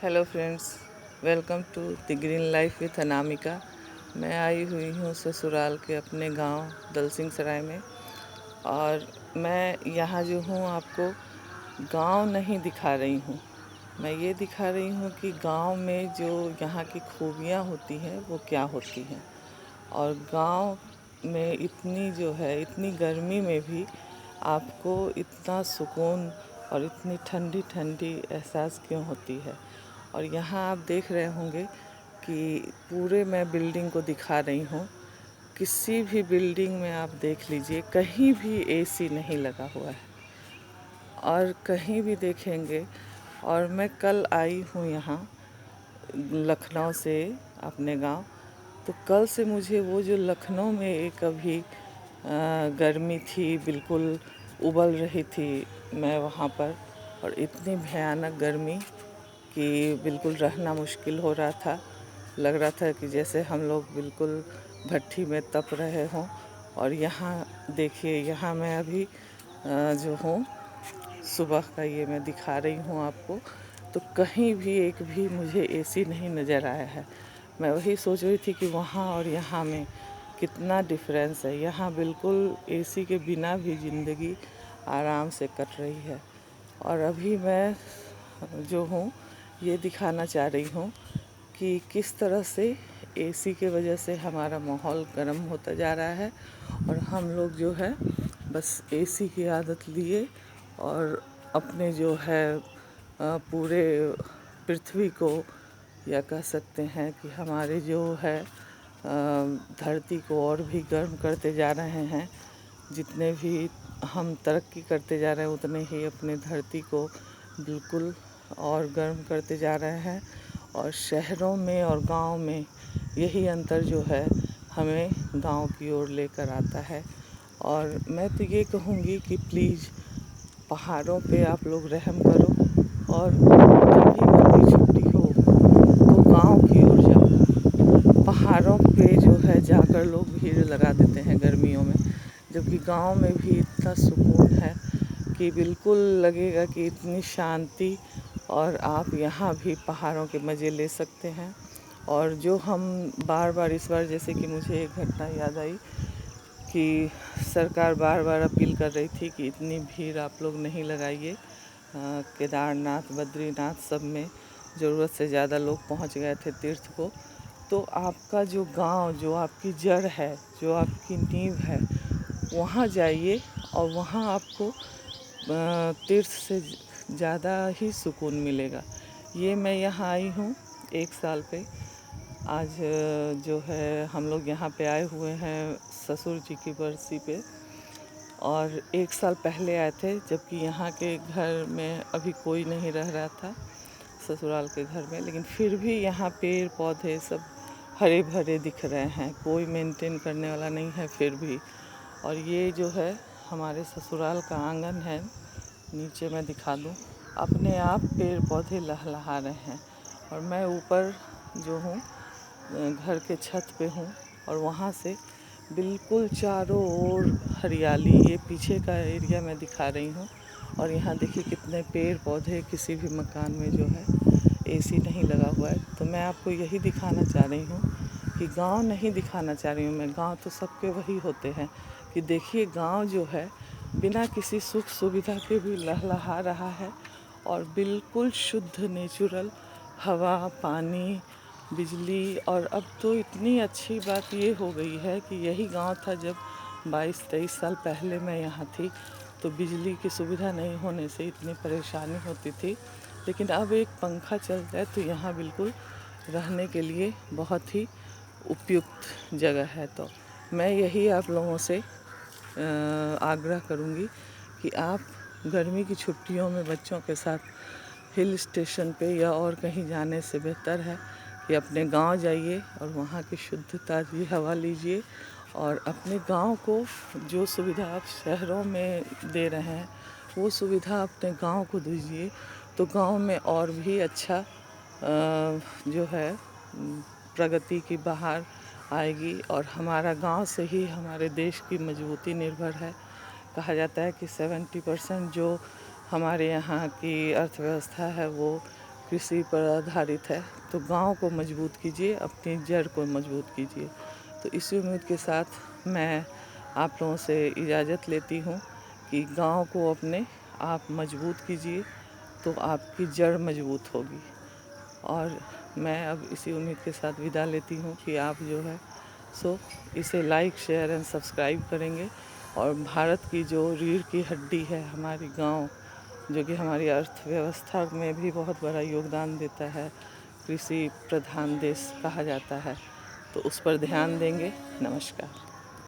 Hello friends, welcome to the green life with Anamika. मैं आई हुई हूँ ससुराल के अपने गांव दलसिंह सराय में। और मैं यहाँ जो हूँ आपको गांव नहीं दिखा रही हूँ, मैं ये दिखा रही हूँ कि गांव में जो यहाँ की खूबियाँ होती हैं वो क्या होती हैं। और गांव में इतनी जो है इतनी गर्मी में भी आपको इतना सुकून और इतनी ठंडी ठंडी एहसास क्यों होती है। और यहाँ आप देख रहे होंगे कि पूरे मैं बिल्डिंग को दिखा रही हूँ। किसी भी बिल्डिंग में आप देख लीजिए, कहीं भी एसी नहीं लगा हुआ है और कहीं भी देखेंगे। और मैं कल आई हूँ यहाँ लखनऊ से अपने गांव, तो कल से मुझे वो जो लखनऊ में एक अभी गर्मी थी, बिल्कुल उबल रही थी मैं वहाँ पर, और इतनी भयानक गर्मी कि बिल्कुल रहना मुश्किल हो रहा था। लग रहा था कि जैसे हम लोग बिल्कुल भट्ठी में तप रहे हों। और यहाँ देखिए, यहाँ मैं अभी जो हूँ सुबह का ये मैं दिखा रही हूँ आपको, तो कहीं भी एक भी मुझे एसी नहीं नज़र आया है। मैं वही सोच रही थी कि वहाँ और यहाँ में कितना डिफरेंस है। यहाँ बिल्कुल एसी के बिना भी ज़िंदगी आराम से कट रही है। और अभी मैं जो हूँ ये दिखाना चाह रही हूँ कि किस तरह से एसी के वजह से हमारा माहौल गर्म होता जा रहा है। और हम लोग जो है बस एसी की आदत लिए और अपने जो है पूरे पृथ्वी को, या कह सकते हैं कि हमारे जो है धरती को और भी गर्म करते जा रहे हैं। जितने भी हम तरक्की करते जा रहे हैं उतने ही अपने धरती को बिल्कुल और गर्म करते जा रहे हैं। और शहरों में और गांव में यही अंतर जो है हमें गांव की ओर लेकर आता है। और मैं तो ये कहूँगी कि प्लीज़ पहाड़ों पे आप लोग रहम करो, और जब भी गर्मी छुट्टी हो तो गांव की ओर जाओ। पहाड़ों पे जो है जाकर लोग भीड़ लगा देते हैं गर्मियों में, जबकि गांव में भी इतना सुकून है कि बिल्कुल लगेगा कि इतनी शांति। और आप यहाँ भी पहाड़ों के मज़े ले सकते हैं। और जो हम बार बार इस बार, जैसे कि मुझे एक घटना याद आई कि सरकार बार बार अपील कर रही थी कि इतनी भीड़ आप लोग नहीं लगाइए। केदारनाथ, बद्रीनाथ सब में ज़रूरत से ज़्यादा लोग पहुंच गए थे तीर्थ को। तो आपका जो गांव, जो आपकी जड़ है, जो आपकी नींव है, वहाँ जाइए और वहाँ आपको तीर्थ से ज़्यादा ही सुकून मिलेगा। ये मैं यहाँ आई हूँ 1 साल पे। आज जो है हम लोग यहाँ पे आए हुए हैं ससुर जी की बरसी पे। और 1 साल पहले आए थे, जबकि यहाँ के घर में अभी कोई नहीं रह रहा था, ससुराल के घर में। लेकिन फिर भी यहाँ पेड़ पौधे सब हरे भरे दिख रहे हैं, कोई मेंटेन करने वाला नहीं है फिर भी। और ये जो है हमारे ससुराल का आंगन है, नीचे मैं दिखा दूँ, अपने आप पेड़ पौधे लहलहा रहे हैं। और मैं ऊपर जो हूँ घर के छत पे हूँ, और वहाँ से बिल्कुल चारों ओर हरियाली। ये पीछे का एरिया मैं दिखा रही हूँ। और यहाँ देखिए कितने पेड़ पौधे, किसी भी मकान में जो है एसी नहीं लगा हुआ है। तो मैं आपको यही दिखाना चाह रही हूँ कि गांव नहीं दिखाना चाह रही हूँ मैं, गांव तो सबके वही होते हैं, कि देखिए गांव जो है बिना किसी सुख सुविधा के भी लहलहा रहा है। और बिल्कुल शुद्ध नेचुरल हवा, पानी, बिजली। और अब तो इतनी अच्छी बात ये हो गई है कि यही गांव था जब 22-23 साल पहले मैं यहाँ थी, तो बिजली की सुविधा नहीं होने से इतनी परेशानी होती थी। लेकिन अब एक पंखा चल जाए तो यहाँ बिल्कुल रहने के लिए बहुत ही उपयुक्त जगह है। तो मैं यही आप लोगों से आग्रह करूँगी कि आप गर्मी की छुट्टियों में बच्चों के साथ हिल स्टेशन पे या और कहीं जाने से बेहतर है कि अपने गांव जाइए और वहाँ की शुद्ध ताज़ी हवा लीजिए। और अपने गांव को जो सुविधा आप शहरों में दे रहे हैं वो सुविधा अपने गांव को दीजिए, तो गांव में और भी अच्छा जो है प्रगति की बहार आएगी। और हमारा गांव से ही हमारे देश की मजबूती निर्भर है। कहा जाता है कि 70% जो हमारे यहाँ की अर्थव्यवस्था है वो कृषि पर आधारित है, तो गांव को मजबूत कीजिए, अपनी जड़ को मजबूत कीजिए। तो इसी उम्मीद के साथ मैं आप लोगों से इजाज़त लेती हूँ कि गांव को अपने आप मजबूत कीजिए, तो आपकी जड़ मजबूत होगी। और मैं अब इसी उम्मीद के साथ विदा लेती हूँ कि आप जो है सो इसे लाइक, शेयर एंड सब्सक्राइब करेंगे। और भारत की जो रीढ़ की हड्डी है हमारी गांव, जो कि हमारी अर्थव्यवस्था में भी बहुत बड़ा योगदान देता है, कृषि प्रधान देश कहा जाता है, तो उस पर ध्यान देंगे। नमस्कार।